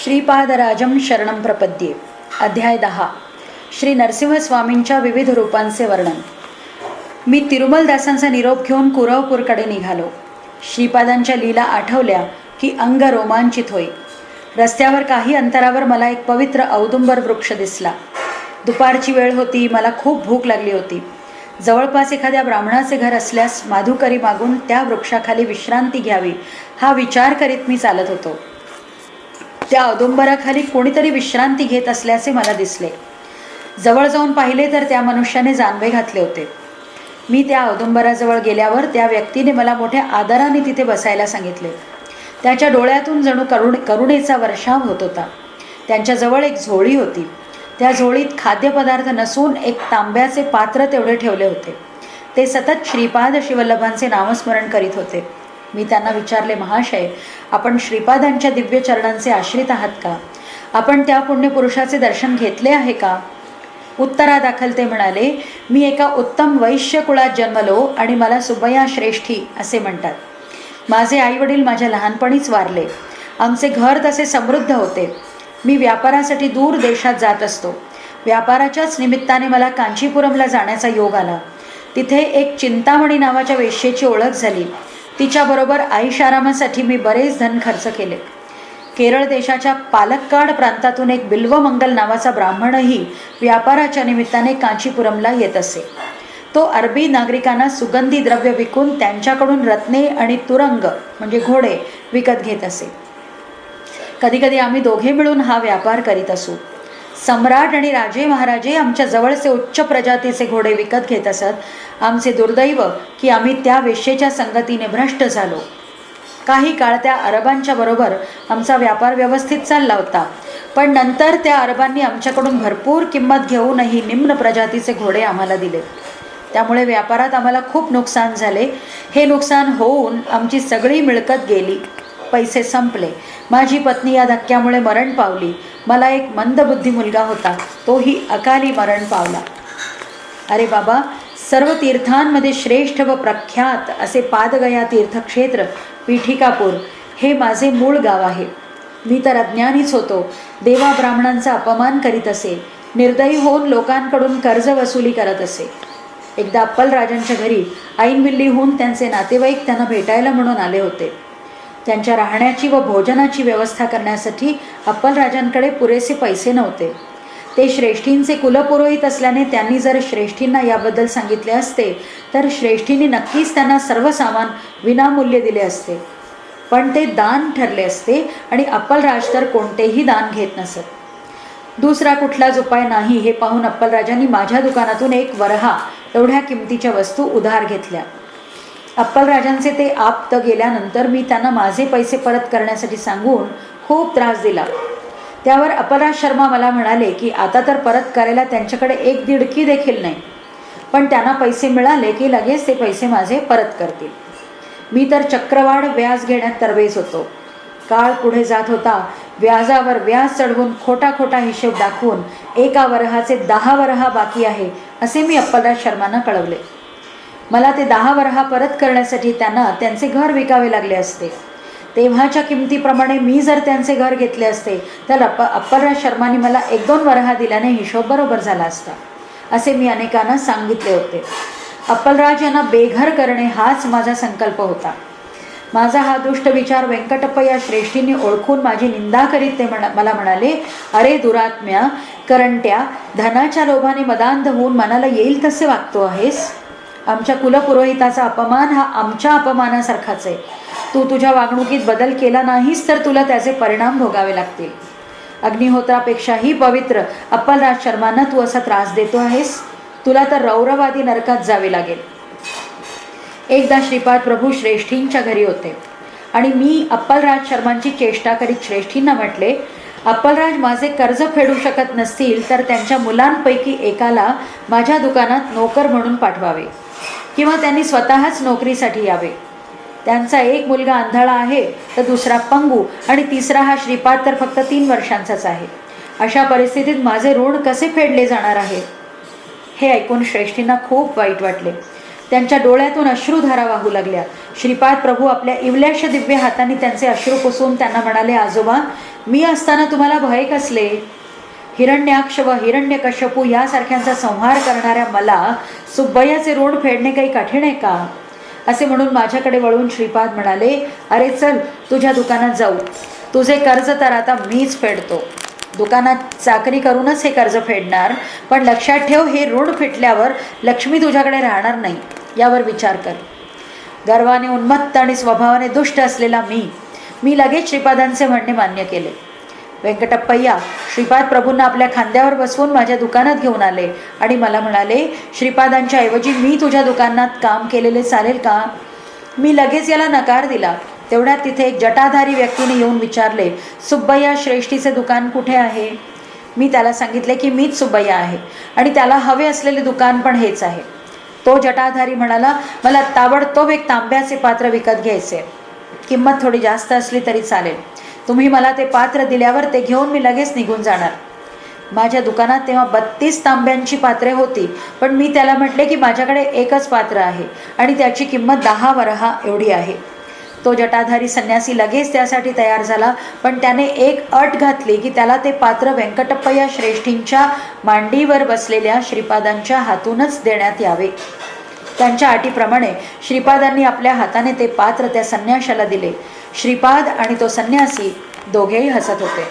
श्रीपादराजं शरणं प्रपद्ये. अध्याय 10. श्री नरसिंहस्वामींच्या विविध रूपांचे वर्णन. मी तिरुमलदासांचा निरोप घेऊन कुरवपूरकडे निघालो. श्रीपादांच्या लीला आठवल्या की अंग रोमांचित होई. रस्त्यावर काही अंतरावर मला एक पवित्र औदुंबर वृक्ष दिसला. दुपारची वेळ होती. मला खूप भूक लागली होती. जवळपास एखाद्या ब्राह्मणाचे घर असल्यास माधुकरी मागून त्या वृक्षाखाली विश्रांती घ्यावी हा विचार करीत मी चालत होतो. त्या औदुंबराखाली कोणीतरी विश्रांती घेत असल्याचे मला दिसले. जवळ जाऊन पाहिले तर त्या मनुष्याने जानवे घातले होते. मी त्या औदुंबराजवळ गेल्यावर त्या व्यक्तीने मला मोठ्या आदराने तिथे बसायला सांगितले. त्याच्या डोळ्यातून जणू करुणेचा वर्षाव होत होता. त्यांच्याजवळ एक झोळी होती. त्या झोळीत खाद्यपदार्थ नसून एक तांब्याचे पात्र तेवढे ठेवले होते. ते सतत श्रीपाद शिवल्लभांचे नामस्मरण करीत होते. मी त्यांना विचारले, महाशय, आपण श्रीपादांच्या दिव्य चरणांचे आश्रित आहात का? आपण त्या पुण्यपुरुषाचे दर्शन घेतले आहे का? उत्तरादाखल ते म्हणाले, मी एका उत्तम वैश्य कुळात जन्मलो आणि मला सुबया श्रेष्ठी असे म्हणतात. माझे आईवडील माझ्या लहानपणीच वारले. आमचे घर तसे समृद्ध होते. मी व्यापारासाठी दूर देशात जात असतो. व्यापाराच्याच निमित्ताने मला कांचीपुरमला जाण्याचा योग आला. तिथे एक चिंतामणी नावाच्या वेश्येची ओळख झाली. तिच्याबरोबर आईशारामासाठी मी बरेच धन खर्च केले. केरळ देशाच्या पालक्काड प्रांतातून एक बिल्वमंगल नावाचा ब्राह्मणही व्यापाराच्या निमित्ताने कांचीपुरमला येत असे. तो अरबी नागरिकांना सुगंधी द्रव्य विकून त्यांच्याकडून रत्ने आणि तुरंग म्हणजे घोडे विकत घेत असे. कधीकधी आम्ही दोघे मिळून हा व्यापार करीत असू. सम्राट आणि राजे महाराजे आमच्या जवळचे उच्च प्रजातीचे घोडे विकत घेत असत. आमचे दुर्दैव की आम्ही त्या वेश्येच्या संगतीने भ्रष्ट झालो. काही काळ त्या अरबांच्या बरोबर आमचा व्यापार व्यवस्थित चालला होता. पण नंतर त्या अरबांनी आमच्याकडून भरपूर किंमत घेऊनही निम्न प्रजातीचे घोडे आम्हाला दिले. त्यामुळे व्यापारात आम्हाला खूप नुकसान झाले. हे नुकसान होऊन आमची सगळी मिळकत गेली. पैसे संपले. माझी पत्नी या धक्क्यामुळे मरण पावली. मला एक मंदबुद्धी मुलगा होता. तोही अकाली मरण पावला. अरे बाबा, सर्व तीर्थांमध्ये श्रेष्ठ व प्रख्यात असे पादगया तीर्थक्षेत्र पीठिकापूर हे माझे मूळ गाव आहे. मी तर अज्ञानीच होतो. देवा ब्राह्मणांचा अपमान करीत असे. निर्दयी होऊन लोकांकडून कर्ज वसुली करत असे. एकदा अप्पलराजांच्या घरी ऐनविल्लीहून त्यांचे नातेवाईक त्यांना भेटायला म्हणून आले होते. त्यांच्या राहण्याची व भोजनाची व्यवस्था करण्यासाठी अप्पलराजांकडे पुरेसे पैसे नव्हते. ते श्रेष्ठींचे कुलपुरोहित असल्याने त्यांनी जर श्रेष्ठींना याबद्दल सांगितले असते तर श्रेष्ठींनी नक्कीच त्यांना सर्व सामान विनामूल्य दिले असते. पण ते दान ठरले असते आणि अप्पलराज तर कोणतेही दान घेत नसत. दुसरा कुठलाच उपाय नाही हे पाहून अप्पलराजांनी माझ्या दुकानातून एक वरहा एवढ्या किमतीच्या वस्तू उधार घेतल्या. अप्पलराजांचे ते आप्त गेल्यानंतर मी त्यांना माझे पैसे परत करण्यासाठी सांगून खूप त्रास दिला. त्यावर अप्पलराज शर्मा मला म्हणाले की आता तर परत करायला त्यांच्याकडे एक दिडकी देखील नाही. पण त्यांना पैसे मिळाले की लगेच ते पैसे माझे परत करतील. मी तर चक्रवाढ व्याज घेण्यात तरबेज होतो. काळ पुढे जात होता. व्याजावर व्याज चढवून खोटा खोटा हिशोब दाखवून एका वरहाचे 10 वरहा बाकी आहे असे मी अप्पलराज शर्मांना कळवले. मला ते 10 वरहा परत करण्यासाठी त्यांना त्यांचे घर विकावे लागले असते. तेव्हाच्या किमतीप्रमाणे मी जर त्यांचे घर घेतले असते तर अप्पलराज शर्मांनी मला 1-2 वरहा दिल्याने हिशोब बरोबर झाला असता असे मी अनेकांना सांगितले होते. अप्पलराज यांना बेघर करणे हाच माझा संकल्प होता. माझा हा दुष्ट विचार व्यंकटप्पा या श्रेष्ठींनी ओळखून माझी निंदा करीत ते मला म्हणाले, अरे दुरात्म्या, करंट्या, धनाच्या लोभाने मदांध होऊन मनाला येईल तसे वागतो आहेस. आमच्या कुलपुरोहिताचा अपमान हा आमच्या अपमानासारखाच आहे. तू तुझ्या वागणुकीत बदल केला नाहीस तर तुला त्याचे परिणाम भोगावे लागतील. अग्निहोत्रापेक्षाही पवित्र अप्पलराज शर्मांना तू असा त्रास देतो आहेस. तुला तर रौरवादी नरकात जावे लागेल. एकदा श्रीपाद प्रभू श्रेष्ठींच्या घरी होते आणि मी अप्पलराज शर्मांची चेष्टा करीत श्रेष्ठींना म्हटले, अप्पलराज माझे कर्ज फेडू शकत नसतील तर त्यांच्या मुलांपैकी एकाला माझ्या दुकानात नोकर म्हणून पाठवावे किंवा त्यांनी स्वतःच नोकरीसाठी यावे. त्यांचा एक मुलगा आंधळा आहे तर दुसरा पंगू आणि तिसरा हा श्रीपाद तर फक्त 3 वर्षांचाच आहे. अशा परिस्थितीत माझे ऋण कसे फेडले जाणार आहे? हे ऐकून श्रेष्ठींना खूप वाईट वाटले. त्यांच्या डोळ्यातून अश्रुधारा वाहू लागल्या. श्रीपाद प्रभू आपल्या इवल्याश दिव्य हाताने त्यांचे अश्रू पुसून त्यांना म्हणाले, आजोबा, मी असताना तुम्हाला भय कसले? हिरण्याक्ष व हिरण्यकश्यपू यासारख्यांचा संहार करणाऱ्या मला सुब्बय्याचे ऋण फेडणे काही कठीण आहे का? असे म्हणून माझ्याकडे वळून श्रीपाद म्हणाले, अरे चल, तुझ्या दुकानात जाऊ. तुझे कर्ज तर आता मीच फेडतो. दुकानात चाकरी करूनच हे कर्ज फेडणार, पण लक्षात ठेव, हे ऋण फिटल्यावर लक्ष्मी तुझ्याकडे राहणार नाही. यावर विचार कर. गर्वाने उन्मत्त आणि स्वभावाने दुष्ट असलेला मी लगेच श्रीपादांचे म्हणणे मान्य केले. व्यंकटप्पय्या श्रीपाद प्रभूंना आपल्या खांद्यावर बसवून माझ्या दुकानात घेऊन आले आणि मला म्हणाले, श्रीपादांच्या ऐवजी मी तुझ्या दुकानात काम केलेले चालेल का? मी लगेच याला नकार दिला. तेवढ्यात तिथे एक जटाधारी व्यक्तीने येऊन विचारले, सुब्बय्या श्रेष्ठीचे दुकान कुठे आहे? मी त्याला सांगितले की मीच सुब्बय्या आहे आणि त्याला हवे असलेले दुकान पण हेच आहे. तो जटाधारी म्हणाला, मला ताबडतोब एक तांब्याचे पात्र विकत घ्यायचे. किंमत थोडी जास्त असली तरी चालेल. तुम्ही मला ते पात्र दिल्यावर ते घेऊन मी लगेच निघून जाणार. माझ्या दुकानात तेव्हा 32 तांब्यांची पात्रे होती, पण मी त्याला म्हटले की माझ्याकडे एकच पात्र आहे आणि त्याची किंमत 10 वरहा एवढी आहे. तो जटाधारी संन्यासी लगेच त्यासाठी तयार झाला, पण त्याने एक अट घातली की त्याला ते पात्र व्यंकटप्पय्या श्रेष्ठींच्या मांडीवर बसलेल्या श्रीपादांच्या हातूनच देण्यात यावे. त्यांच्या अटीप्रमाणे श्रीपादांनी आपल्या हाताने ते पात्र त्या संन्याशाला दिले. श्रीपाद आणि तो संन्यासी दोघेही हसत होते.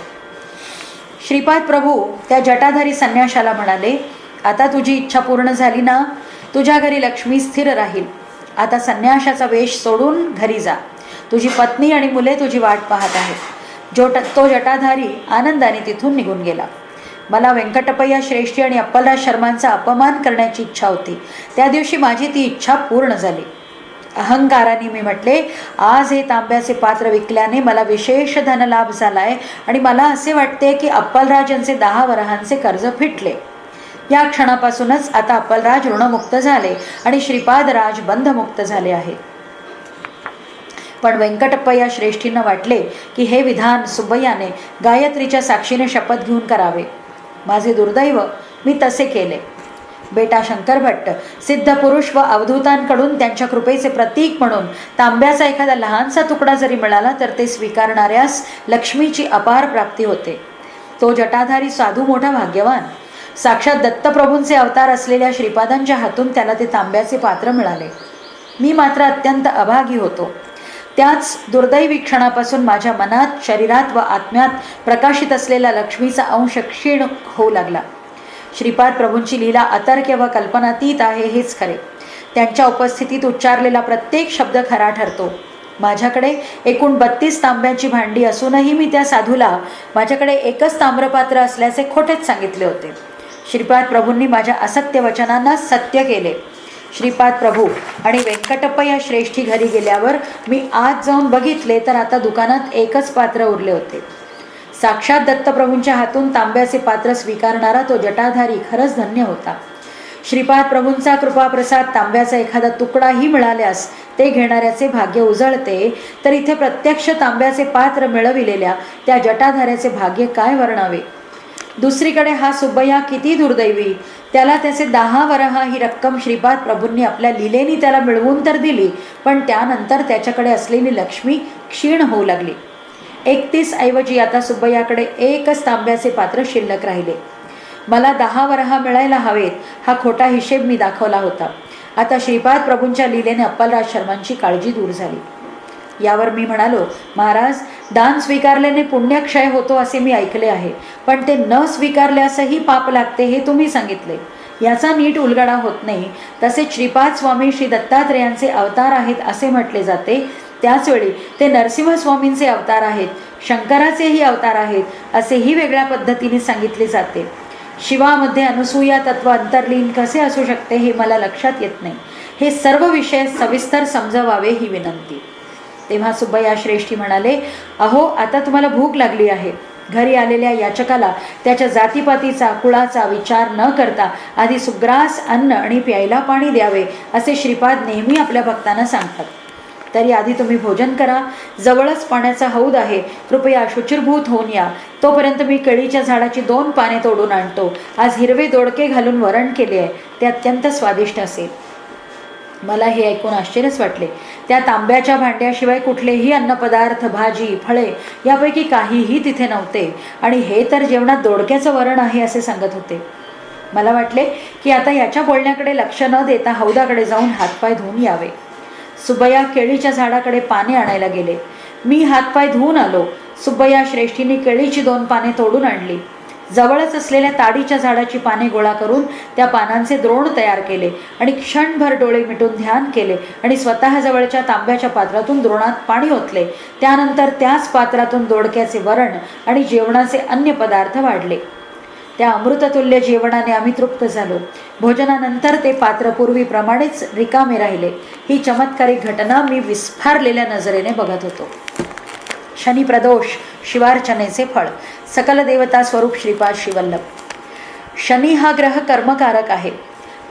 श्रीपाद प्रभू त्या जटाधारी संन्याशाला म्हणाले, आता तुझी इच्छा पूर्ण झाली ना? तुझ्या घरी लक्ष्मी स्थिर राहील. आता संन्याशाचा वेश सोडून घरी जा. तुझी पत्नी आणि मुले तुझी वाट पाहत आहेत. तो जटाधारी आनंदाने तिथून निघून गेला. मला व्यंकटप्पय्या श्रेष्ठी आणि अप्पलराज शर्मांचा अपमान करण्याची इच्छा होती. त्या दिवशी माझी ती इच्छा पूर्ण झाली. अहंकाराने मी म्हटले, आज हे तांब्याचे पात्र विकल्याने मला विशेष धनलाभ झालाय आणि मला असे वाटते की अप्पलराजांचे 10 वरहांचे कर्ज फिटले. या क्षणापासूनच आता अप्पलराज ऋणमुक्त झाले आणि श्रीपादराज बंधमुक्त झाले आहे. पण व्यंकटप्पय्या श्रेष्ठींना वाटले की हे विधान सुब्बय्याने गायत्रीच्या साक्षीने शपथ घेऊन करावे. माझे दुर्दैव, मी तसे केले. बेटा शंकरभट्ट सिद्ध पुरुष व अवधूतांकडून त्यांच्या कृपेचे प्रतीक म्हणून तांब्याचा एखादा लहानसा तुकडा जरी मिळाला तर ते स्वीकारणाऱ्यास लक्ष्मीची अपार प्राप्ती होते. तो जटाधारी साधू मोठा भाग्यवान. साक्षात दत्तप्रभूंचे अवतार असलेल्या श्रीपादांच्या हातून त्याला ते तांब्याचे पात्र मिळाले. मी मात्र अत्यंत अभागी होतो. त्याच दुर्दैवी क्षणापासून माझ्या मनात, शरीरात व आत्म्यात प्रकाशित असलेला लक्ष्मीचा अंश क्षीण होऊ लागला. श्रीपाद प्रभूंची लीला अतर्क्य व कल्पनातीत आहे हेच खरे. त्यांच्या उपस्थितीत उच्चारलेला प्रत्येक शब्द खरा ठरतो. माझ्याकडे एकूण 32 तांब्याची भांडी असूनही मी त्या साधूला माझ्याकडे एकच ताम्रपात्र असल्याचे खोटेच सांगितले होते. श्रीपाद प्रभूंनी माझ्या असत्य वचनांना सत्य केले. श्रीपाद प्रभू आणि व्यंकटप्पय्या श्रेष्ठी घरी गेल्यावर मी आज जाऊन बघितले तर आता दुकानात एकच पात्र उरले होते. साक्षात दत्तप्रभूंच्या हातून तांब्याचे पात्र स्वीकारणारा तो जटाधारी खरंच धन्य होता. श्रीपाद प्रभूंचा कृपाप्रसाद तांब्याचा एखादा तुकडाही मिळाल्यास ते घेणाऱ्याचे भाग्य उजळते, तर इथे प्रत्यक्ष तांब्याचे पात्र मिळविलेल्या त्या जटाधाऱ्याचे भाग्य काय वर्णावे. दुसरीकडे हा सुब्बय्या किती दुर्दैवी. त्याला त्याचे 10 वरहा ही रक्कम श्रीपाद प्रभूंनी आपल्या लीलेनी त्याला मिळवून तर दिली, पण त्यानंतर त्याच्याकडे असलेली लक्ष्मी क्षीण होऊ लागली. 31 ऐवजी आता सुब्बय्याकडे एकच तांब्याचे पात्र शिल्लक राहिले. मला 10 वरहा मिळायला हवेत हा खोटा हिशेब मी दाखवला होता. आता श्रीपाद प्रभूंच्या लीलेने अप्पलराज शर्मांची काळजी दूर झाली. यावर मी म्हणालो, महाराज, दान स्वीकारल्याने पुण्यक्षय होतो असे मी ऐकले आहे, पण ते न स्वीकारल्यासही पाप लागते हे तुम्ही सांगितले. याचा नीट उलगडा होत नाही. तसेच श्रीपाद स्वामी श्री दत्तात्रेयांचे अवतार आहेत असे म्हटले जाते. त्याचवेळी ते नरसिंहस्वामींचे अवतार आहेत, शंकराचेही अवतार आहेत असेही वेगळ्या पद्धतीने सांगितले जाते. शिवामध्ये अनुसूया तत्व अंतर्लीन कसे असू शकते हे मला लक्षात येत नाही. हे सर्व विषय सविस्तर समजवावे ही विनंती. तेव्हा सुब्बय्या श्रेष्ठी म्हणाले, अहो, आता तुम्हाला भूक लागली आहे. घरी आलेल्या याचकाला त्याच्या जातीपातीचा, कुळाचा विचार न करता आधी सुग्रास अन्न आणि प्यायला पाणी द्यावे असे श्रीपाद नेहमी आपल्या भक्तांना सांगतात. तरी आधी तुम्ही भोजन करा. जवळच पाण्याचा हौद आहे. कृपया शुचिरभूत होऊन या. तोपर्यंत मी केळीच्या झाडाची 2 पाने तोडून आणतो. आज हिरवे दोडके घालून वरण केले आहे, ते अत्यंत स्वादिष्ट असेल. मला हे ऐकून आश्चर्यच वाटले. त्या तांब्याच्या भांड्याशिवाय कुठलेही अन्नपदार्थ, भाजी, फळे यापैकी काहीही तिथे नव्हते आणि हे तर जेवणात दोडक्याचं वरण आहे असे सांगत होते. मला वाटले की आता याच्या बोलण्याकडे लक्ष न देता हौदाकडे जाऊन हातपाय धुवून यावे. सुब्बय्या केळीच्या झाडाकडे पाने आणायला गेले. मी हातपाय धुवून आलो. सुब्बय्या श्रेष्ठीने केळीची 2 पाने तोडून आणली. जवळच असलेल्या ताडीच्या झाडाची पाने गोळा करून त्या पानांचे द्रोण तयार केले आणि क्षणभर डोळे मिटून ध्यान केले आणि स्वतः जवळच्या तांब्याच्या पात्रातून द्रोणात पाणी ओतले. त्यानंतर त्याच पात्रातून दोडक्याचे वरण आणि जेवणाचे अन्य पदार्थ वाढले. त्या अमृततुल्य जेवणाने आम्ही तृप्त झालो. भोजनानंतर ते पात्र पूर्वीप्रमाणेच रिकामे राहिले. ही चमत्कारिक घटना मी विस्फारलेल्या नजरेने बघत होतो. शनिप्रदोष, शिवार्चनेचे फळ. सकल देवता स्वरूप श्रीपाद श्रीवल्लभ. शनी हा ग्रह कर्मकारक आहे.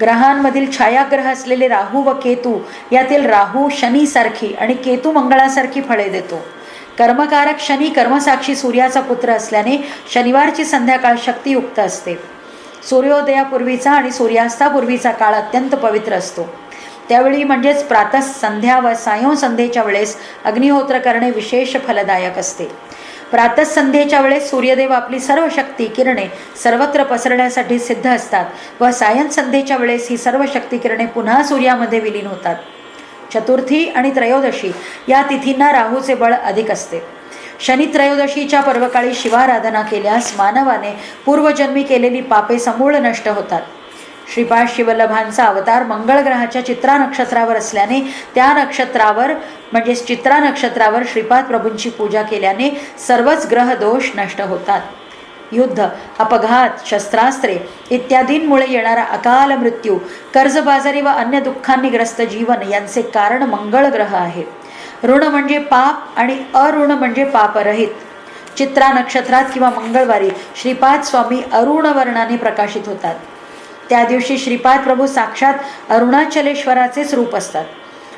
ग्रहांमधील छायाग्रह असलेले राहू व केतू यातील राहू शनीसारखी आणि केतू मंगळासारखी फळे देतो. कर्मकारक शनी कर्मसाक्षी सूर्याचा पुत्र असल्याने शनिवारची संध्याकाळ शक्तियुक्त असते. सूर्योदयापूर्वीचा आणि सूर्यास्तापूर्वीचा काळ अत्यंत पवित्र असतो. त्यावेळी म्हणजेच प्रातः संध्या व सायंसंध्येच्या वेळेस अग्निहोत्र करणे विशेष फलदायक असते. प्रातःसंध्येच्या वेळेस सूर्यदेव आपली सर्व शक्ती किरणे सर्वत्र पसरण्यासाठी सिद्ध असतात व सायंसंध्येच्या वेळेस ही सर्व शक्ती किरणे पुन्हा सूर्यामध्ये विलीन होतात. चतुर्थी आणि त्रयोदशी या तिथींना राहूचे बळ अधिक असते. शनी त्रयोदशीच्या पर्वकाळी शिवाराधना केल्यास मानवाने पूर्वजन्मी केलेली पापे समूळ नष्ट होतात. श्रीपाद श्रीवल्लभांचा अवतार मंगळ ग्रहाच्या चित्रा नक्षत्रावर असल्याने त्या नक्षत्रावर म्हणजेच चित्रा नक्षत्रावर श्रीपाद प्रभूंची पूजा केल्याने सर्वच ग्रह दोष नष्ट होतात. युद्ध, अपघात, शस्त्रास्त्रे इत्यादींमुळे येणारा अकाल मृत्यू, कर्जबाजारी व अन्य दुःखांनी ग्रस्त जीवन यांचे कारण मंगळ ग्रह आहे. ऋण म्हणजे पाप आणि अऋण म्हणजे पापरहित. चित्रा नक्षत्रात किंवा मंगळवारी श्रीपाद स्वामी अरुण वर्णाने प्रकाशित होतात. त्या दिवशी श्रीपाद प्रभू साक्षात अरुणाचलेश्वराचेच रूप असतात.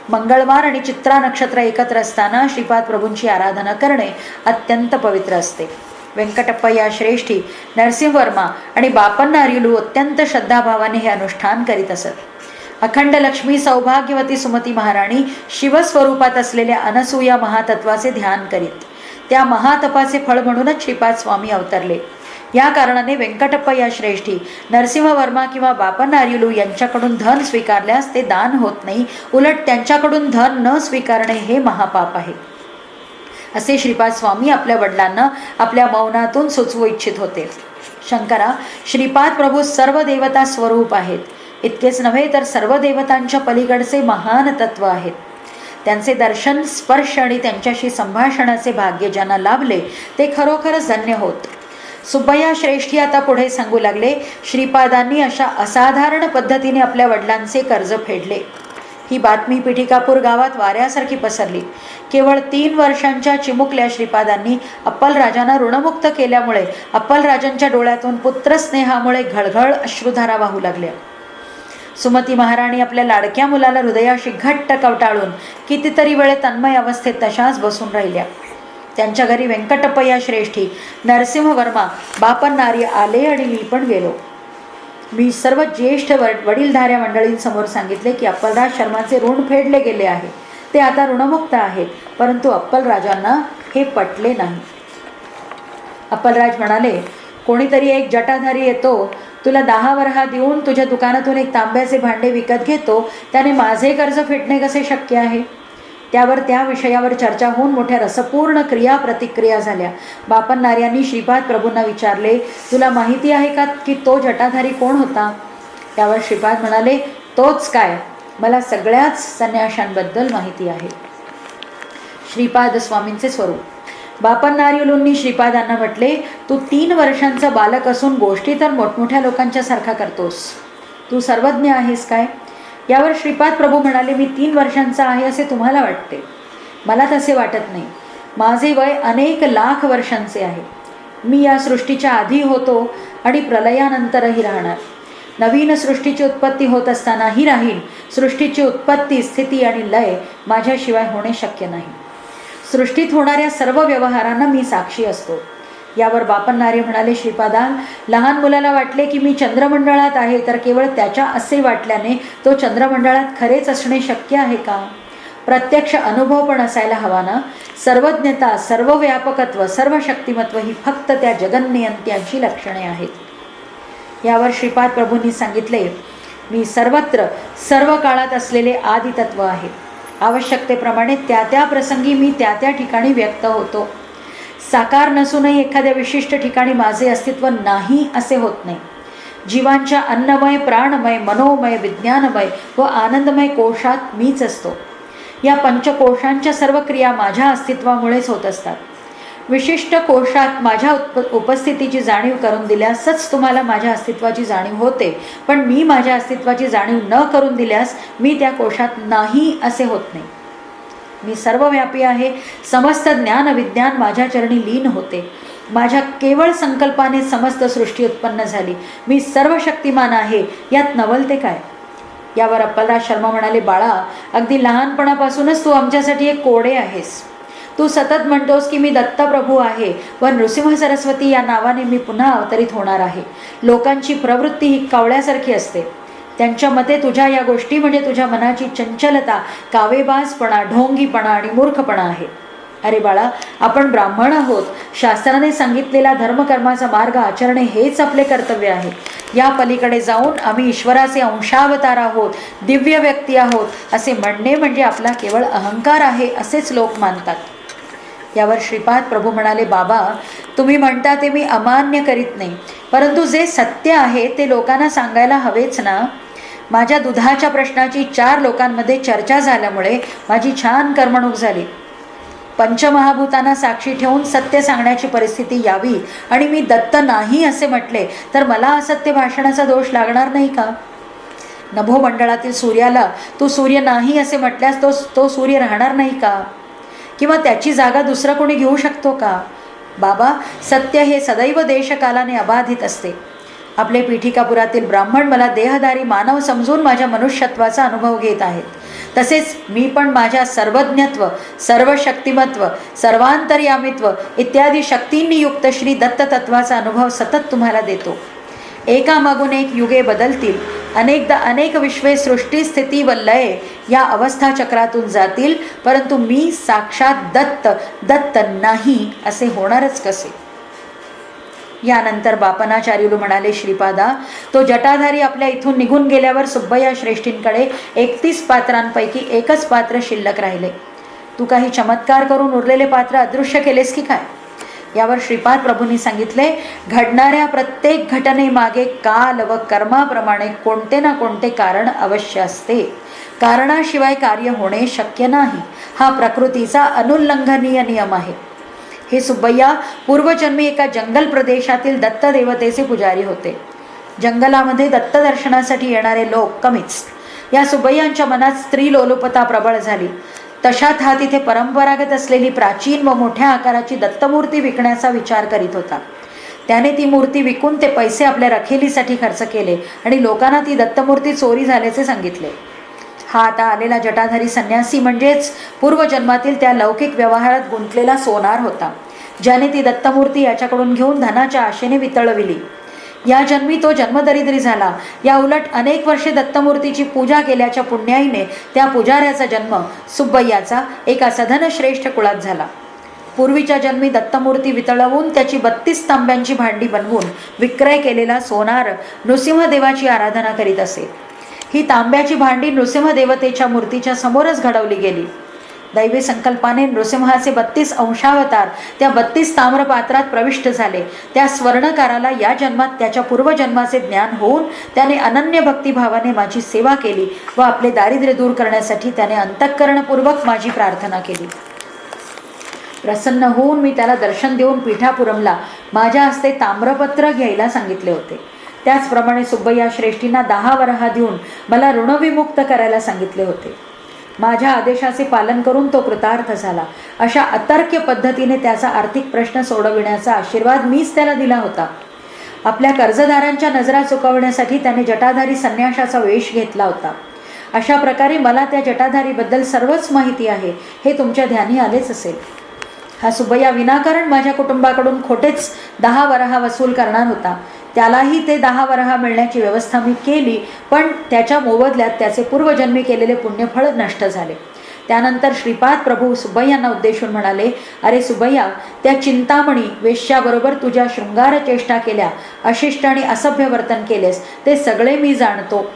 मंगळवार आणि चित्रा नक्षत्र एकत्र असताना श्रीपाद प्रभूंची आराधना करणे अत्यंत पवित्र असते. व्यंकटप्पय्या श्रेष्ठी, नरसिंहवर्मा आणि बापण्णा अरियुलू अत्यंत श्रद्धाभावाने हे अनुष्ठान करीत असत. अखंड लक्ष्मी सौभाग्यवती सुमती महाराणी शिवस्वरूपात असलेल्या अनसूया महातत्वाचे ध्यान करीत. त्या महातपाचे फळ म्हणूनच श्रीपाद स्वामी अवतरले. या कारणाने व्यंकटप्पय्या श्रेष्ठी, नरसिंहवर्मा किंवा बापण्णा अरियुलू यांच्याकडून धन स्वीकारल्यास ते दान होत नाही, उलट त्यांच्याकडून धन न स्वीकारणे हे महापाप आहे, असे श्रीपाद स्वामी आपल्या वडिलांना आपल्या मौनातून सुचवू इच्छित होते. शंकरा, श्रीपाद प्रभू सर्व देवता स्वरूप आहेत. इतकेच नव्हे तर सर्व देवतांच्या पलीकडचे महान तत्व आहेत. त्यांचे दर्शन, स्पर्श आणि त्यांच्याशी संभाषणाचे भाग्य ज्यांना लाभले ते खरोखरच धन्य होत. सुब्बय्या श्रेष्ठी आता पुढे सांगू लागले, श्रीपादांनी अशा असाधारण पद्धतीने आपल्या वडिलांचे कर्ज फेडले. ही बातमी पिठिकापूर गावात वाऱ्यासारखी पसरली. केवळ 3 वर्षांच्या चिमुकल्या श्रीपादांनी अप्पलराजांना ऋणमुक्त केल्यामुळे अप्पलराजांच्या डोळ्यातून पुत्रस्नेहामुळे घळघळ अश्रुधारा वाहू लागल्या. सुमती महाराणी आपल्या लाडक्या मुलाला हृदयाशी घट्ट कवटाळून कितीतरी वेळे तन्मय अवस्थेत तशाच बसून राहिल्या. त्यांच्या घरी व्यंकटप्पय्या श्रेष्ठी, नरसिंहवर्मा, बापण्णा आले आणि मी पण गेलो. मी सर्व ज्येष्ठ वडीलधाऱ्या मंडळींसमोर सांगितले की अप्पलराज शर्माचे ऋण फेडले गेले आहे. ते आता ऋणमुक्त आहेत. परंतु अप्पलराजांना हे पटले नाही. अप्पलराज म्हणाले, कोणीतरी एक जटाधारी येतो, तुला 10 वरहा देऊन तुझ्या दुकानातून एक तांब्याचे भांडे विकत घेतो, त्याने माझे कर्ज फेडणे कसे शक्य आहे? त्यावर त्या विषयावर चर्चा होऊन मोठ्या रसपूर्ण क्रिया प्रतिक्रिया झाल्या. बापण्णा यांनी श्रीपाद प्रभूंना विचारले, तुला माहिती आहे का की तो जटाधारी कोण होता? त्यावर श्रीपाद म्हणाले, तोच काय, मला सगळ्याच संन्याशांबद्दल माहिती आहे. श्रीपाद स्वामींचे स्वरूप. बापण्णा अरियुलूंनी श्रीपादांना म्हटले, तू 3 वर्षांचा बालक असून गोष्टी तर मोठमोठ्या लोकांच्या सारखा करतोस. तू सर्वज्ञ आहेस काय? यावर श्रीपाद प्रभू म्हणाले, मी 3 वर्षांचा आहे असे तुम्हाला वाटते. मला तसे वाटत नाही. माझे वय अनेक लाख वर्षांचे आहे. मी या सृष्टीच्या आधी होतो आणि प्रलयानंतरही राहणार. नवीन सृष्टीची उत्पत्ती होत असतानाही राहील. सृष्टीची उत्पत्ती, स्थिती आणि लय माझ्याशिवाय होणे शक्य नाही. सृष्टीत होणाऱ्या सर्व व्यवहारांना मी साक्षी असतो. यावर बापन्नारे म्हणाले, श्रीपादा, लहान मुलाला वाटले की मी चंद्रमंडळात आहे, तर केवळ त्याच्या असे वाटल्याने तो चंद्रमंडळात खरेच असणे शक्य आहे का? प्रत्यक्ष अनुभव पण असायला हवा ना. सर्वज्ञता, सर्व व्यापकत्व, सर्व शक्तिमत्व ही फक्त त्या जगन्नियंत्यांची लक्षणे आहेत. यावर श्रीपाद प्रभूंनी सांगितले, मी सर्वत्र सर्व काळात असलेले आदितत्व आहे. आवश्यकतेप्रमाणे त्या त्या प्रसंगी मी त्या त्या ठिकाणी व्यक्त होतो. साकार नसूनही एखाद्या विशिष्ट ठिकाणी माझे अस्तित्व नाही असे होत नाही. जीवांच्या अन्नमय, प्राणमय, मनोमय, विज्ञानमय व आनंदमय कोशात मीच असतो. या पंचकोशांच्या सर्व क्रिया माझ्या अस्तित्वामुळेच होत असतात. विशिष्ट कोशात माझ्या उपस्थितीची जाणीव करून दिल्यासच तुम्हाला माझ्या अस्तित्वाची जाणीव होते, पण मी माझ्या अस्तित्वाची जाणीव न करून दिल्यास मी त्या कोशात नाही असे होत नाही. मी सर्वव्यापी आहे. समस्त ज्ञान विज्ञान माझ्या चरणी लीन होते. माझ्या केवळ संकल्पाने समस्त सृष्टी उत्पन्न झाली. मी सर्व शक्तिमान आहे, यात नवलते काय? यावर अप्पलराज शर्मा म्हणाले, बाळा, अगदी लहानपणापासूनच तू आमच्यासाठी एक कोडे आहेस. तू सतत म्हणतोस की मी दत्तप्रभू आहे व नृसिंह सरस्वती या नावाने मी पुन्हा अवतरित होणार आहे. लोकांची प्रवृत्ती ही कावळ्यासारखी असते. त्यांच्या मते तुझ्या या गोष्टी म्हणजे तुझ्या मनाची चंचलता, कावेबाजपणा, ढोंगीपणा आणि मूर्खपणा आहे. अरे बाळा, आपण ब्राह्मण आहोत. शास्त्राने सांगितलेला धर्मकर्माचा मार्ग आचरणे हेच आपले कर्तव्य आहे. या पलीकडे जाऊन आम्ही ईश्वराचे अंशावतार आहोत, दिव्य व्यक्ती आहोत असे म्हणणे म्हणजे आपला केवळ अहंकार आहे असेच लोक मानतात. यावर श्रीपाद प्रभू म्हणाले, बाबा, तुम्ही म्हणता ते मी अमान्य करीत नाही, परंतु जे सत्य आहे ते लोकांना सांगायला हवेच ना. माझ्या दुधाच्या प्रश्नाची 4 लोकांमध्ये चर्चा झाल्यामुळे माझी छान करमणूक झाली. पंचमहाभूतांना साक्षी ठेवून सत्य सांगण्याची परिस्थिती यावी आणि मी दत्त नाही असे म्हटले तर मला असत्य भाषणाचा दोष लागणार नाही का? नभोमंडळातील सूर्याला तू सूर्य नाही असे म्हटल्यास तो सूर्य राहणार नाही का? किंवा त्याची जागा दुसरा कोणी घेऊ शकतो का? बाबा, सत्य हे सदैव देशकालाने अबाधित असते. आपले पीठिकापुरातील ब्राह्मण मला देहधारी मानव समजून माझ्या मनुष्यत्वाचा अनुभव घेत आहेत. तसेच मी पण माझ्या सर्वज्ञत्व, सर्व शक्तिमत्व, सर्वांतर्यामित्व इत्यादी शक्तींनी युक्त श्री दत्ततत्वाचा अनुभव सतत तुम्हाला देतो. एकामागून एक युगे बदलतील, अनेकदा अनेक विश्वे सृष्टी, स्थिती व लय या अवस्था चक्रातून जातील, परंतु मी साक्षात दत्त नाही असे होणारच कसे? यानंतर बापनाचार्युलू म्हणाले, श्रीपादा, तो जटाधारी आपल्या इथून निघून गेल्यावर सुब्बय्या श्रेष्ठींकडे 31 पात्रांपैकी एकच पात्र शिल्लक राहिले. तू काही चमत्कार करून उरलेले पात्र अदृश्य केलेस की काय? यावर श्रीपाद प्रभूंनी सांगितले, घडणाऱ्या प्रत्येक घटनेमागे काल व कर्माप्रमाणे कोणते ना कोणते कारण अवश्य असते. कारणाशिवाय कार्य होणे शक्य नाही. हा प्रकृतीचा अनुल्लंघनीय नियम आहे. हे सुब्बय्या पूर्वजन्मी एका जंगल प्रदेशातील दत्तदेवतेचे पुजारी होते. जंगलामध्ये दत्त दर्शनासाठी येणारे लोक कमीच. या सुब्बय्यांच्या मनात स्त्रीलोलुपता प्रबळ झाली. तशात हा तिथे परंपरागत असलेली प्राचीन व मोठ्या आकाराची दत्तमूर्ती विकण्याचा विचार करीत होता. त्याने ती मूर्ती विकून ते पैसे आपल्या रखेलीसाठी खर्च केले आणि लोकांना ती दत्तमूर्ती चोरी झाल्याचे सांगितले. हा आता आलेला जटाधारी संन्यासी म्हणजेच पूर्वजन्मातील त्या लौकिक व्यवहारात गुंतलेला सोनार होता, ज्याने ती दत्तमूर्ती याच्याकडून घेऊन धनाच्या आशेने वितळविली. या जन्मी तो जन्मदरिद्री झाला. या उलट अनेक वर्षे दत्तमूर्तीची पूजा केल्याच्या पुण्याईने त्या पुजाऱ्याचा जन्म सुब्बय्याचा एका सधनश्रेष्ठ कुळात झाला. पूर्वीच्या जन्मी दत्तमूर्ती वितळवून त्याची 32 तांब्यांची भांडी बनवून विक्रय केलेला सोनार नृसिंहदेवाची आराधना करीत असे. ही तांब्याची भांडी नृसिंहदेवतेच्या मूर्तीच्या समोरच घडवली गेली. दैवी संकल्पाने नृसिंहाचे 32 अंशावतार त्या 32 ताम्रपात्रात प्रविष्ट झाले. त्या स्वर्णकाराला या जन्मात त्याच्या पूर्वजन्माचे ज्ञान होऊन त्याने अनन्य भक्तिभावाने माझी सेवा केली व आपले दारिद्र्य दूर करण्यासाठी त्याने अंतःकरणपूर्वक माझी प्रार्थना केली. प्रसन्न होऊन मी त्याला दर्शन देऊन पीठापुरमला माझ्या हस्ते ताम्रपत्र घ्यायला सांगितले होते. त्याचप्रमाणे सुब्बय्या श्रेष्ठींना 10 वरहा देऊन मला ऋणविमुक्त करायला सांगितले होते. माझ्या आदेशाचे पालन करून तो कृतार्थ झाला. अशा अतर्क्य पद्धतीने त्याचा आर्थिक प्रश्न सोडविण्याचा आशीर्वाद मीच त्याला दिला होता. आपल्या कर्जदारांच्या नजरा चुकवण्यासाठी त्याने जटाधारी संन्याशाचा वेश घेतला होता. अशा प्रकारे मला त्या जटाधारीबद्दल सर्वच माहिती आहे, हे तुमच्या ध्यानी आलेच असेल. हा सुबैया विनाकारण माझ्या कुटुंबाकडून खोटेच 10 वरहा वसूल करणार होता. त्यालाही ते 10 वरहा मिळण्याची व्यवस्था मी केली, पण त्याच्या मोबदल्यात त्याचे पूर्वजन्मी केलेले पुण्यफळ नष्ट झाले. त्यानंतर श्रीपाद प्रभू सुबैयांना उद्देशून म्हणाले, अरे सुबैया, त्या चिंतामणी वेश्याबरोबर तुझ्या शृंगार चेष्टा केल्या, अशिष्ट आणि असभ्य वर्तन केलेस, ते सगळे मी जाणतो.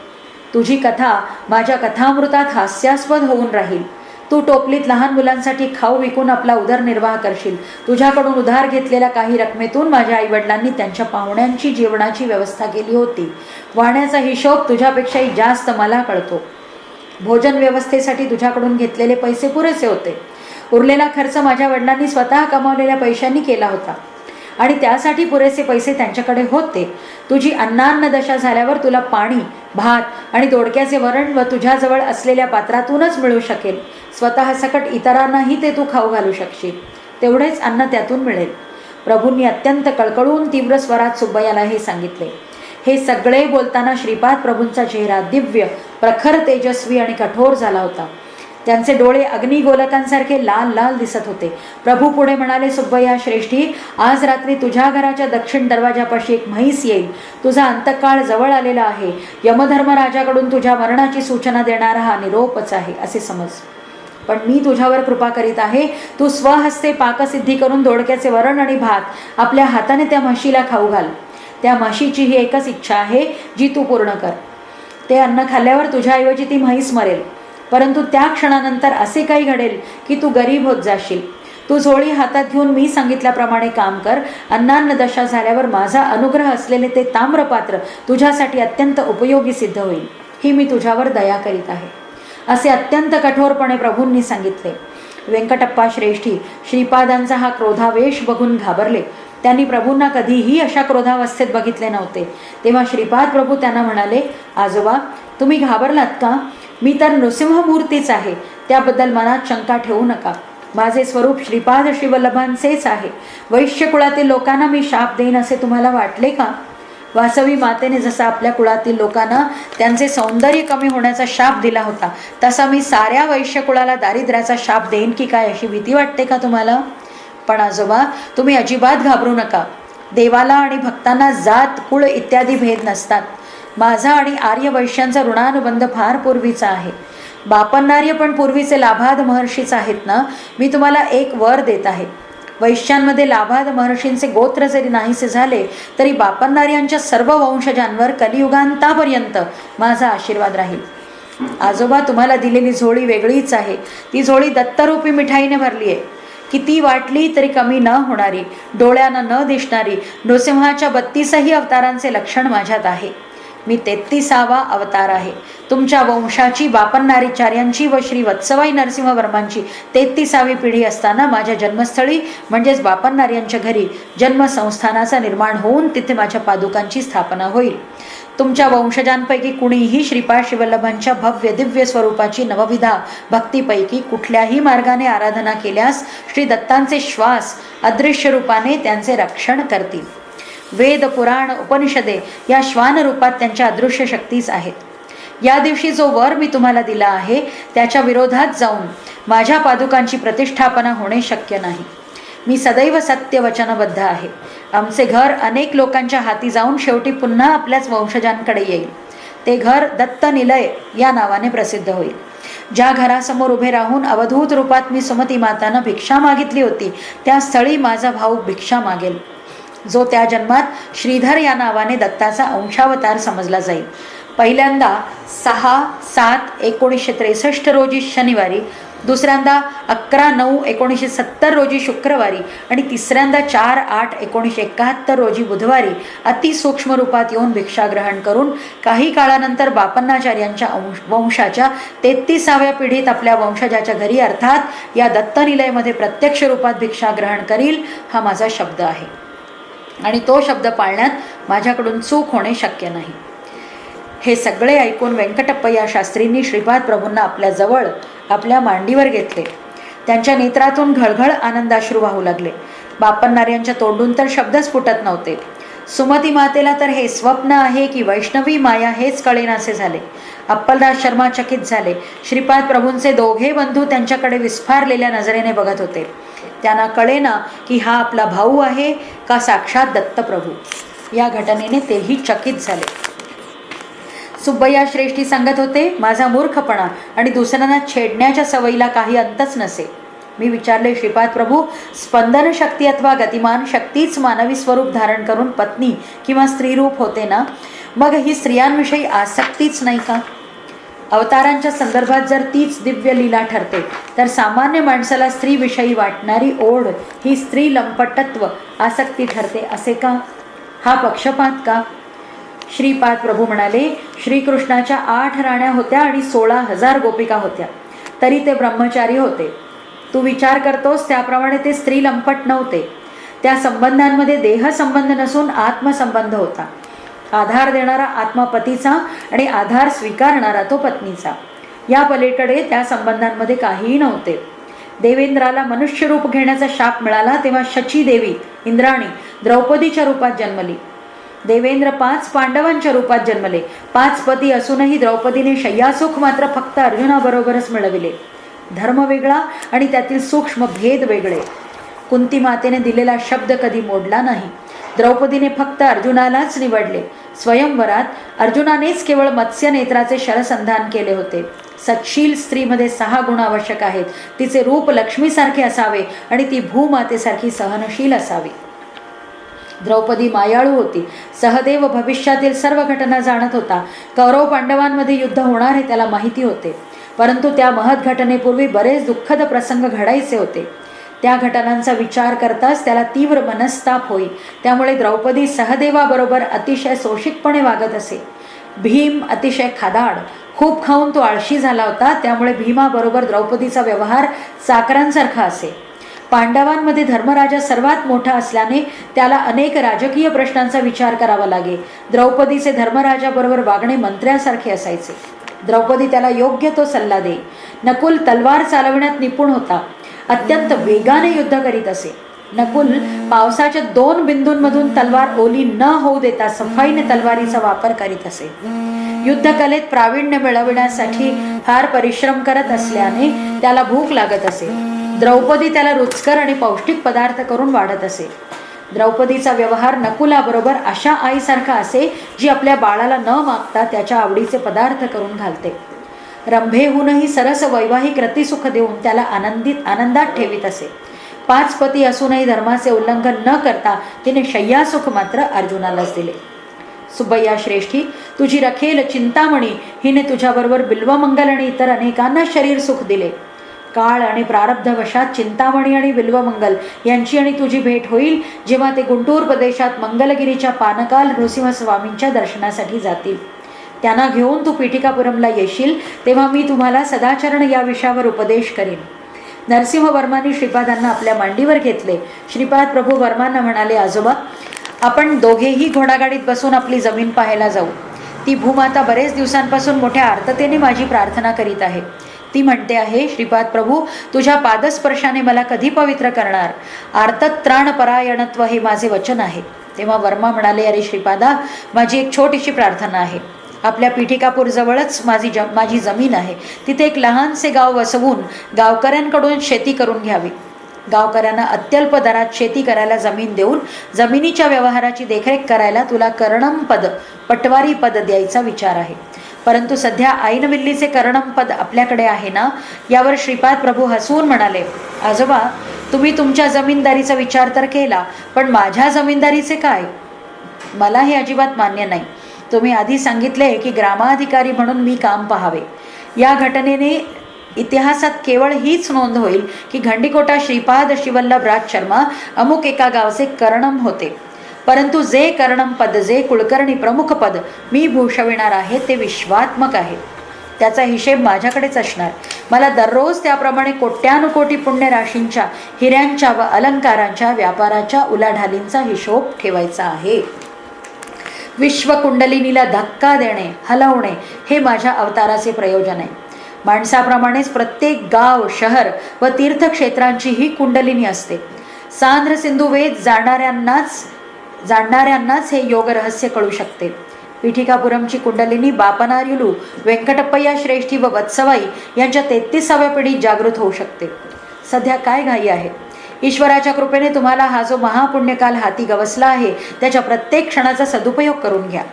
तुझी कथा माझ्या कथामृतात हास्यास्पद होऊन राहील. तू टोपलीत लहान मुलांसाठी खाऊ विकून आपला उदरनिर्वाह करशील. तुझ्याकडून उधार घेतलेल्या काही रकमेतून माझ्या आईवडिलांनी त्यांच्या पाहुण्यांची जेवणाची व्यवस्था केली होती. वाहण्याचा हिशोब तुझ्यापेक्षाही जास्त मला कळतो. भोजन व्यवस्थेसाठी तुझ्याकडून घेतलेले पैसे पुरेसे होते. उरलेला खर्च माझ्या वडिलांनी स्वतः कमावलेल्या पैशांनी केला होता आणि त्यासाठी पुरेसे पैसे त्यांच्याकडे होते. तुझी अन्नान्न दशा झाल्यावर तुला पाणी, भात आणि दोडक्याचे वरण व तुझ्याजवळ असलेल्या पात्रातूनच मिळू शकेल. स्वतः सकट इतरांनाही ते तू खाऊ घालू शकशील. तेवढेच अन्न त्यातून मिळेल. प्रभूंनी अत्यंत कळकळून तीव्र स्वरात सुब्बैयाला हे सांगितले. हे सगळे बोलताना श्रीपाद प्रभूंचा चेहरा दिव्य, प्रखर, तेजस्वी आणि कठोर झाला होता. त्यांचे डोळे अग्निगोलकांसारखे लाल लाल दिसत होते. प्रभू पुढे म्हणाले, सुब्बैया श्रेष्ठी, आज रात्री तुझ्या घराच्या दक्षिण दरवाजापाशी एक म्हैस येईल. तुझा अंतकाळ जवळ आलेला आहे. यमधर्मराजाकडून तुझ्या मरणाची सूचना देणारा हा निरोपच आहे असे समज. पण मी तुझ्यावर कृपा करीत आहे. तू स्वहस्ते पाकसिद्धी करून दोडक्याचे वरण आणि भात आपल्या हाताने त्या म्हशीला खाऊ घाल. त्या म्हशीची ही एकच इच्छा आहे जी तू पूर्ण कर. ते अन्न खाल्ल्यावर तुझ्याऐवजी ती म्हैस मरेल. परंतु त्या क्षणानंतर असे काही घडेल की तू गरीब होत जाशील. तू झोळी हातात घेऊन मी सांगितल्याप्रमाणे काम कर. अन्नान्न दशा झाल्यावर माझा अनुग्रह असलेले ते ताम्रपात्र तुझ्यासाठी अत्यंत उपयोगी सिद्ध होईल. ही मी तुझ्यावर दया करीत आहे असे अत्यंत कठोरपणे प्रभूंनी सांगितले. व्यंकटप्पा श्रेष्ठी श्रीपादांचा हा क्रोधावेश बघून घाबरले. त्यांनी प्रभूंना कधीही अशा क्रोधावस्थेत बघितले नव्हते. तेव्हा श्रीपाद प्रभू त्यांना म्हणाले, आजोबा, तुम्ही घाबरलात का? मी तर नृसिंहमूर्तीच आहे. त्याबद्दल मनात शंका ठेवू नका. माझे स्वरूप श्रीपाद श्रीवल्लभांचेच आहे. वैश्यकुळातील लोकांना मी शाप देईन असे तुम्हाला वाटले का? वासवी मातेने जसा आपल्या कुळातील लोकांना त्यांचे सौंदर्य कमी होण्याचा शाप दिला होता, तसा मी साऱ्या वैश्यकुळाला दारिद्र्याचा शाप देईन की काय अशी भीती वाटते का तुम्हाला? पण आजोबा, तुम्ही अजिबात घाबरू नका. देवाला आणि भक्तांना जात, कुळ इत्यादी भेद नसतात. माझा आणि आर्य वैश्यांचा ऋणानुबंध फार पूर्वीचा आहे. बापन्नार्य पण पूर्वीचे लाभाद महर्षीच आहेत ना. मी तुम्हाला एक वर देत आहे. वैश्यांमध्ये लाभाद महर्षींचे गोत्र जरी नाहीसे झाले तरी बापन्नार्यांच्या सर्व वंशजांवर कलियुगांतापर्यंत माझा आशीर्वाद राहील. आजोबा, तुम्हाला दिलेली झोळी वेगळीच आहे. ती झोळी दत्तरूपी मिठाईने भरली आहे. किती वाटली तरी कमी न होणारी, डोळ्यांना न दिसणारी नृसिंहाच्या 32ही अवतारांचे लक्षण माझ्यात आहे. मी 33वा अवतार आहे. तुमच्या वंशाची, बापन्नारीचार्यांची व श्री वत्सवाई नरसिंहवर्मांची 33वी पिढी असताना माझ्या जन्मस्थळी म्हणजेच बापन्नार्यांच्या घरी जन्मसंस्थानाचा निर्माण होऊन तिथे माझ्या पादुकांची स्थापना होईल. तुमच्या वंशजांपैकी कुणीही श्रीपाद श्रीवल्लभांच्या भव्य दिव्य स्वरूपाची नवविधा भक्तीपैकी कुठल्याही मार्गाने आराधना केल्यास श्री दत्तांचे श्वास अदृश्य रूपाने त्यांचे रक्षण करतील. वेद, पुराण, उपनिषदे या श्वान रूपात त्यांच्या अदृश्य शक्तीच आहेत. या दिवशी जो वर मी तुम्हाला दिला आहे त्याच्या विरोधात जाऊन माझ्या पादुकांची प्रतिष्ठापना होणे शक्य नाही. मी सदैव सत्यवचनबद्ध आहे. आमचे घर अनेक लोकांच्या हाती जाऊन शेवटी पुन्हा आपल्याच वंशजांकडे येईल. ते घर दत्तनिलय या नावाने प्रसिद्ध होईल. ज्या घरासमोर उभे राहून अवधूत रूपात मी सुमती मातांना भिक्षा मागितली होती त्या स्थळी माझा भाऊ भिक्षा मागेल, जो त्या जन्मात श्रीधर या नावाने दत्ताचा अंशावतार समजला जाईल. पहिल्यांदा 6/7/1963 रोजी शनिवारी, दुसऱ्यांदा 11/9/1970 रोजी शुक्रवारी आणि तिसऱ्यांदा 4/8/1971 रोजी बुधवारी अतिसूक्ष्म रूपात येऊन भिक्षाग्रहण करून काही काळानंतर बापन्नाचार्यांच्या वंशाच्या 33व्या पिढीत आपल्या वंशजाच्या घरी अर्थात या दत्तनिलयमध्ये प्रत्यक्ष रूपात भिक्षाग्रहण करील हा माझा शब्द आहे आणि तो शब्द पाळण्यात माझ्याकडून चूक होणे शक्य नाही. हे सगळे ऐकून व्यंकटप्पय्या शास्त्रींनी श्रीपाद प्रभूंना आपल्या जवळ आपल्या मांडीवर घेतले. त्यांच्या नेत्रातून घळघळ आनंदाश्रू वाहू लागले. बापन्नार्यांच्या तोंडून तर शब्दच फुटत नव्हते. सुमती मातेला तर हे स्वप्न आहे की वैष्णवी माया हेच कळेनासे झाले. अप्पलदास शर्मा चकित झाले. श्रीपाद प्रभूंचे दोघे बंधू त्यांच्याकडे विस्फारलेल्या नजरेने बघत होते. त्यांना कळेना की हा आपला भाऊ आहे का साक्षात दत्तप्रभू. या घटनेने तेही चकित झाले. सुब्बय्या श्रेष्ठी सांगत होते, माझा मूर्खपणा आणि दुसऱ्यांना छेडण्याच्या सवयीला काही अंतच नसे. मी विचारले, श्रीपाद प्रभू, स्पंदन शक्ती अथवा गतिमान शक्तीच मानवी स्वरूप धारण करून पत्नी किंवा स्त्रीरूप होते ना, मग ही स्त्रियांविषयी आसक्तीच नाही का? अवतारांच्या संदर्भात जर तीच दिव्य लीला ठरते तर सामान्य माणसाला स्त्रीविषयी वाटणारी ओढ ही स्त्री लंपटत्व आसक्ती ठरते असे का? हा पक्षपात का? श्रीपाद प्रभू म्हणाले, श्रीकृष्णाच्या 8 राण्या होत्या आणि 16,000 गोपिका होत्या, तरी ते ब्रह्मचारी होते. तू विचार करतोस त्याप्रमाणे ते स्त्री लंपट नव्हते. त्या संबंधांमध्ये देहसंबंध नसून आत्मसंबंध होता. आधार देणारा आत्मा पतीचा आणि आधार स्वीकारणारा तो पत्नीचा. या पलीकडे त्या संबंधांमध्ये काहीही नव्हते. देवेंद्राला मनुष्य रूप घेण्याचा शाप मिळाला तेव्हा शची देवी इंद्राणी द्रौपदीच्या रूपात जन्मली. देवेंद्र 5 पांडवांच्या रूपात जन्मले. 5 पती असूनही द्रौपदीने शय्यासुख मात्र फक्त अर्जुनाबरोबरच मिळविले. धर्म वेगळा आणि त्यातील सूक्ष्म भेद वेगळे. कुंती मातेने दिलेला शब्द कधी मोडला नाही. द्रौपदीने फक्त अर्जुनालाच निवडले. स्वयंवरात अर्जुनानेच केवळ मत्स्य नेत्राचे शरसंधान केले होते. सत्शील स्त्रीमध्ये 6 गुण आवश्यक आहेत. तिचे रूप लक्ष्मीसारखे असावे आणि ती भूमातेसारखी सहनशील असावी. द्रौपदी मायाळू होती. सहदेव भविष्यातील सर्व घटना जाणत होता. कौरव पांडवांमध्ये युद्ध होणार हे त्याला माहिती होते, परंतु त्या महत् घटनेपूर्वी बरेच दुःखद प्रसंग घडायचे होते. त्या घटनांचा विचार करताच त्याला तीव्र मनस्ताप होई. त्यामुळे द्रौपदी सहदेवाबरोबर अतिशय सोशिकपणे वागत असे. भीम अतिशय खादाड, खूप खाऊन तो आळशी झाला होता. त्यामुळे भीमाबरोबर द्रौपदीचा व्यवहार चाकरांसारखा असे. पांडवांमध्ये धर्मराजा सर्वात मोठा असल्याने त्याला अनेक राजकीय प्रश्नांचा विचार करावा लागे. द्रौपदीचे धर्मराजाबरोबर वागणे मंत्र्यासारखे असायचे. द्रौपदी त्याला योग्य तो सल्ला दे. नकुल तलवार चालविण्यात निपुण होता. अत्यंत वेगाने युद्ध करीत असे. नकुल पावसाच्या 2 बिंदूंमधून तलवार ओली न होऊ देता सफाईने तलवारीचा वापर करीत असे. युद्धकलेत प्रावीण्य मिळविण्यासाठी फार परिश्रम करत असल्याने त्याला भूक लागत असे. द्रौपदी त्याला रुचकर आणि पौष्टिक पदार्थ करून वाढत असे. द्रौपदीचा व्यवहार नकुलाबरोबर अशा आईसारखा असे जी आपल्या बाळाला न मागता त्याच्या आवडीचे पदार्थ करून घालते. रंभेहूनही सरस वैवाहिक रतिसुख देऊन त्याला आनंदात ठेवीत असे. 5 पती असूनही धर्माचे उल्लंघन न करता तिने शय्यासुख मात्र अर्जुनालाच दिले. सुब्बय्या श्रेष्ठी, तुझी रखेल चिंतामणी हिने तुझ्याबरोबर बिल्वमंगल आणि इतर अनेकांना शरीर सुख दिले. काळ आणि प्रारब्धवशात चिंतामणी आणि बिल्वमंगल यांची आणि तुझी भेट होईल जेव्हा ते गुंटूर प्रदेशात मंगलगिरीच्या पानकाल नृसिंहस्वामींच्या दर्शनासाठी जातील. त्यांना घेऊन तू पीठिकापुरमला येशील तेव्हा मी तुम्हाला सदाचरण या विषयावर उपदेश करीन. नरसिंहवर्मांनी श्रीपादांना आपल्या मांडीवर घेतले. श्रीपाद प्रभू वर्मांना म्हणाले, आजोबा, आपण दोघेही घोडागाडीत बसून आपली जमीन पाहायला जाऊ. ती भूमाता बरेच दिवसांपासून मोठ्या आर्ततेने माझी प्रार्थना करीत आहे. ती म्हणते आहे, श्रीपाद प्रभू, तुझ्या पादस्पर्शाने मला कधी पवित्र करणार? आर्तत्राणपरायणत्व हे माझे वचन आहे. तेव्हा वर्मा म्हणाले, अरे श्रीपादा, माझी एक छोटीशी प्रार्थना आहे. आपल्या पीठिकापूर जवळच माझी जमीन आहे. तिथे एक लहानसे गाव वसवून गावकऱ्यांकडून शेती करून घ्यावी. गावकऱ्यांना अत्यल्प दरात शेती करायला जमीन देऊन जमिनीच्या व्यवहाराची देखरेख करायला तुला कर्णम पद, पटवारी पद द्यायचा विचार आहे. परंतु सध्या ऐनविल्लीचे कर्णम पद आपल्याकडे आहे ना? यावर श्रीपाद प्रभू हसून म्हणाले, आजोबा, तुम्ही तुमच्या जमीनदारीचा विचार तर केला, पण माझ्या जमीनदारीचे काय? मला हे अजिबात मान्य नाही. तुम्ही आधी सांगितले की ग्रामाधिकारी म्हणून मी काम पाहावे. या घटनेने इतिहासात केवळ हीच नोंद होईल की घंडीकोटा श्रीपाद शिवल्लभ राज शर्मा अमुक एका गावचे कर्णम होते. परंतु जे कर्णम पद, जे कुलकर्णी प्रमुख पद मी भूषविणार आहे ते विश्वात्मक आहे. त्याचा हिशेब माझ्याकडेच असणार. मला दररोज त्याप्रमाणे कोट्यानुकोटी पुण्यराशींच्या, हिऱ्यांच्या व अलंकारांच्या व्यापाराच्या उलाढालींचा हिशोब ठेवायचा आहे. विश्वकुंडलिनीला धक्का देणे, हलवणे हे माझ्या अवताराचे प्रयोजन आहे. माणसाप्रमाणेच प्रत्येक गाव, शहर व तीर्थक्षेत्रांची ही कुंडलिनी असते. सांध्र सिंधू वेद जाणणाऱ्यांनाच हे योग रहस्य कळू शकते. पीठिकापुरमची कुंडलिनी बापनार्युलू, व्यंकटप्पय्या श्रेष्ठी व वत्सवाई यांच्या 33व्या पिढीत जागृत होऊ शकते. सध्या काय घाई आहे? ईश्वराच्या कृपेने तुम्हाला हा जो महापुण्यकाल हाती गवसला आहे त्याच्या प्रत्येक क्षणाचा सदुपयोग करून घ्या.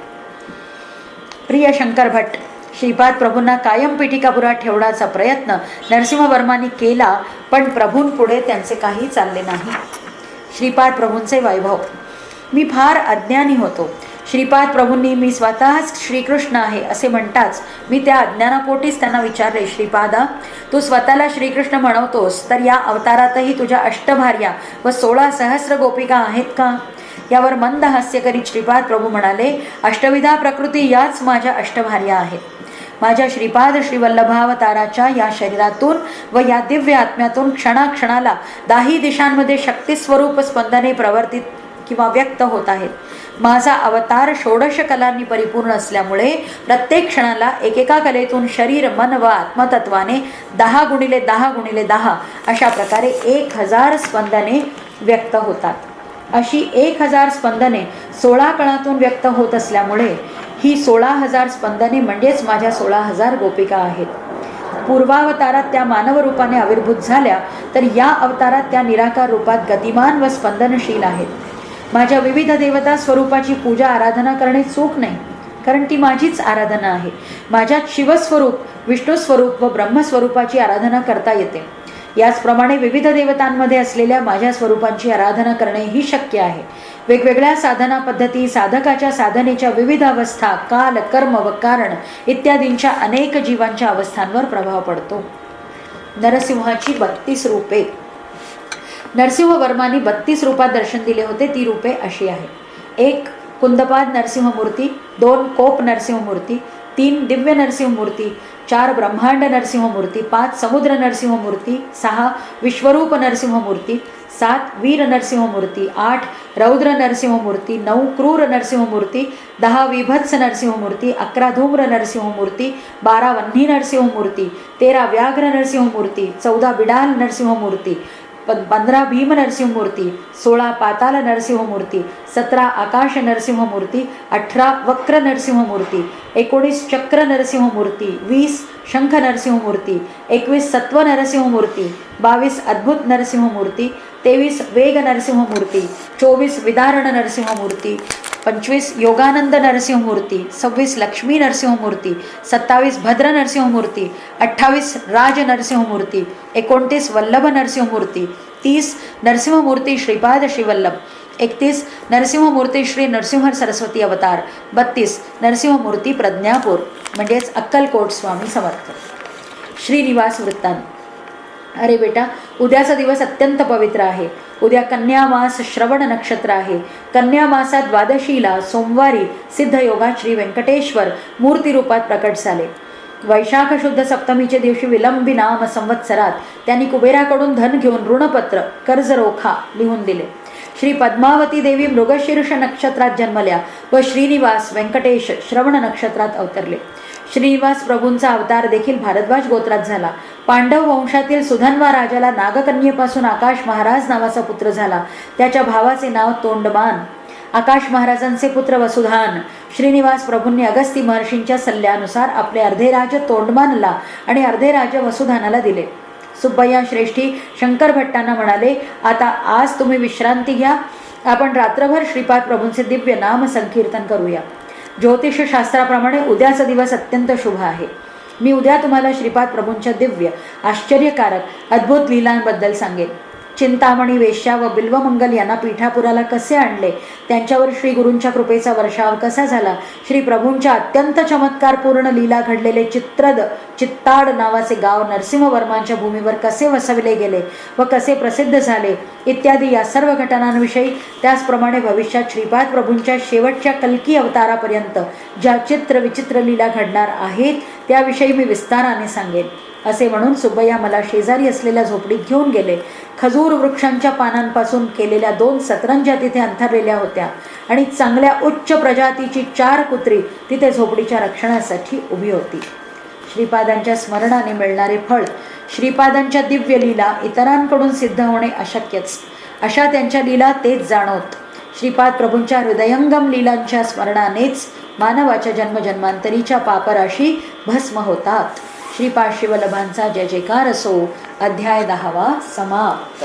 प्रिय शंकर भट्ट, श्रीपाद प्रभूंना कायम पिठिकापुरात ठेवण्याचा प्रयत्न नरसिंहवर्मांनी केला, पण प्रभूंपुढे त्यांचे काही चालले नाही. श्रीपाद प्रभूंचे वैभव. मी फार अज्ञानी होतो. श्रीपाद प्रभूंनी मी स्वतःच श्रीकृष्ण आहे असे म्हणताच मी त्या अज्ञानापोटीच त्यांना विचारले, श्रीपादा, तू स्वतःला श्रीकृष्ण म्हणवतोस, तर या अवतारातही तुझ्या अष्टभार्या व 16 सहस्र गोपिका आहेत का? यावर मंद हास्य करीत श्रीपाद प्रभू म्हणाले, अष्टविधा प्रकृती याच माझ्या अष्टभार्या आहेत. माझ्या श्रीपाद श्रीवल्लभावताराच्या या शरीरातून व या दिव्य आत्म्यातून क्षणाक्षणाला 10 दिशांमध्ये शक्तिस्वरूप स्पंदने प्रवर्तित किंवा व्यक्त होत आहेत. माझा अवतार 16 कलांनी परिपूर्ण असल्यामुळे प्रत्येक क्षणाला एकेका कलेतून शरीर, मन व आत्मतत्वाने 10 × 10 × 10 अशा प्रकारे 1000 स्पंदने व्यक्त होतात. अशी 1000 स्पंदने 16 कळातून व्यक्त होत असल्यामुळे ही 16,000 स्पंदने म्हणजेच माझ्या 16,000 गोपिका आहेत. पूर्वावतारात त्या मानव रूपाने आविर्भूत झाल्या, तर या अवतारात त्या निराकार रूपात गतिमान व स्पंदनशील आहेत. माझ्या विविध देवता स्वरूपाची पूजा आराधना करणे चूक नाही, कारण ती माझीच आराधना आहे. माझ्यात शिवस्वरूप, विष्णुस्वरूप व ब्रह्मस्वरूपाची आराधना करता येते. याचप्रमाणे विविध देवतांमध्ये असलेल्या माझ्या स्वरूपांची आराधना करणे ही शक्य आहे. वेगवेगळ्या साधना पद्धती, साधकाच्या साधनेच्या विविध अवस्था, काल, कर्म व कारण इत्यादींच्या अनेक जीवांच्या अवस्थांवर प्रभाव पडतो. नरसिंहाची 32 रूपे. नरसिंहवर्मांनी 32 रूपात दर्शन दिले होते. ती रूपे अशी आहे: 1 कुंदपाद नरसिंहमूर्ती, 2 कोप नरसिंहमूर्ती, 3 दिव्य नरसिंहमूर्ती, 4 ब्रह्मांड नरसिंहमूर्ती, 5 समुद्र नरसिंहमूर्ती, 6 विश्वरूप नरसिंहमूर्ती, 7 वीर नरसिंहमूर्ती, 8 रौद्र नरसिंहमूर्ती, 9 क्रूर नरसिंहमूर्ती, 10 विभत्स नरसिंहमूर्ती, 11 धूम्र नरसिंहमूर्ती, 12 वन्ही नरसिंहमूर्ती, 13 व्याघ्र नरसिंहमूर्ती, 14 बिडाल नरसिंहमूर्ती, 15 भीम नरसिंहमूर्ती, 16 पाताल नरसिंहमूर्ती, 17 आकाश नरसिंहमूर्ती, 18 वक्र नरसिंहमूर्ती, 19 चक्र नरसिंहमूर्ती, 20 शंख नरसिंहमूर्ती, 21 सत्व नरसिंहमूर्ती, 22 अद्भुत नरसिंहमूर्ती, 23 वेग नरसिंहमूर्ती, 24 विदारण नरसिंहमूर्ती, 25 योगानंद नरसिंहमूर्ती, 26 लक्ष्मी नरसिंहमूर्ती, 27 भद्र नरसिंहमूर्ती, 28 राज नरसिंहमूर्ती, 29 वल्लभ नरसिंहमूर्ती, 30 नरसिंहमूर्ती श्रीपाद श्रीवल्लभ, 31 नरसिंहमूर्ती श्री नरसिंह सरस्वती अवतार, 32 नरसिंहमूर्ती प्रज्ञापूर म्हणजेच अक्कलकोट स्वामी समर्थ. श्रीनिवास वृत्तांत. अरे बेटा, उद्याचा दिवस अत्यंत पवित्र आहे. उद्या कन्या मास श्रवण नक्षत्र आहे. कन्या मासात द्वादशीला सोमवारी सिद्धयोगात श्री व्यंकटेश्वर मूर्ती रूपात प्रकट झाले. वैशाख शुद्ध सप्तमीच्या दिवशी विलंबी नाम संवत्सरात त्यांनी कुबेराकडून धन घेऊन ऋणपत्र कर्जरोखा लिहून दिले. श्री पद्मावती देवी मृगशीर्ष नक्षत्रात जन्मल्या व श्रीनिवास व्यंकटेश श्रवण नक्षत्रात अवतरले. श्रीनिवास प्रभूंचा अवतार देखील भारद्वाज गोत्रात झाला. पांडव वंशातील सुधन्वा राजाला नागकन्येपासून आकाश महाराज नावाचा पुत्र झाला. त्याच्या भावाचे नाव तोंडमान. आकाश महाराजांचे पुत्र वसुधान. श्रीनिवास प्रभूंनी अगस्ती महर्षींच्या सल्ल्यानुसार आपले अर्धे राज्य तोंडमानला आणि अर्धे राज्य वसुधानाला दिले. सुब्बय्या श्रेष्ठी शंकर भट्टांना म्हणाले, आता आज तुम्ही विश्रांती घ्या, आपण रात्रभर श्रीपाद प्रभूंचे दिव्य नाम संकीर्तन करूया. ज्योतिषशास्त्राप्रमाणे उद्याचा दिवस अत्यंत शुभ आहे. मी उद्या तुम्हाला श्रीपाद प्रभूंच्या दिव्य आश्चर्यकारक अद्भुत लीलांबद्दल सांगेन. चिंतामणी, वेश्या व बिल्वमंगल यांना पीठापुराला कसे आणले, त्यांच्यावर श्री गुरूंच्या कृपेचा वर्षाव कसा झाला, श्री प्रभूंच्या अत्यंत चमत्कारपूर्ण लीला घडलेले चित्ताड नावाचे गाव नरसिंहवर्मांच्या भूमीवर कसे वसविले गेले व कसे प्रसिद्ध झाले इत्यादी या सर्व घटनांविषयी, त्याचप्रमाणे भविष्यात श्रीपाद प्रभूंच्या शेवटच्या कल्की अवतारापर्यंत ज्या चित्र विचित्र लीला घडणार आहेत त्याविषयी मी विस्ताराने सांगेन. असे म्हणून सुब्बय्या मला शेजारी असलेल्या झोपडीत घेऊन गेले. खजूर वृक्षांच्या पानांपासून केलेल्या 2 सतरंज्या तिथे अंथरलेल्या होत्या आणि चांगल्या उच्च प्रजातीची 4 कुत्री तिथे झोपडीच्या रक्षणासाठी उभी होती. श्रीपादांच्या स्मरणाने मिळणारे फळ, श्रीपादांच्या दिव्य लीला इतरांकडून सिद्ध होणे अशक्यच. अशा त्यांच्या लीला तेच जाणवत. श्रीपाद प्रभूंच्या हृदयंगम लीलांच्या स्मरणानेच मानवाच्या जन्मजन्मांतरीच्या पापराशी भस्म होतात. श्रीपाद शिवल्लभांचा जय जयकार असो. अध्याय 10 समाप्त.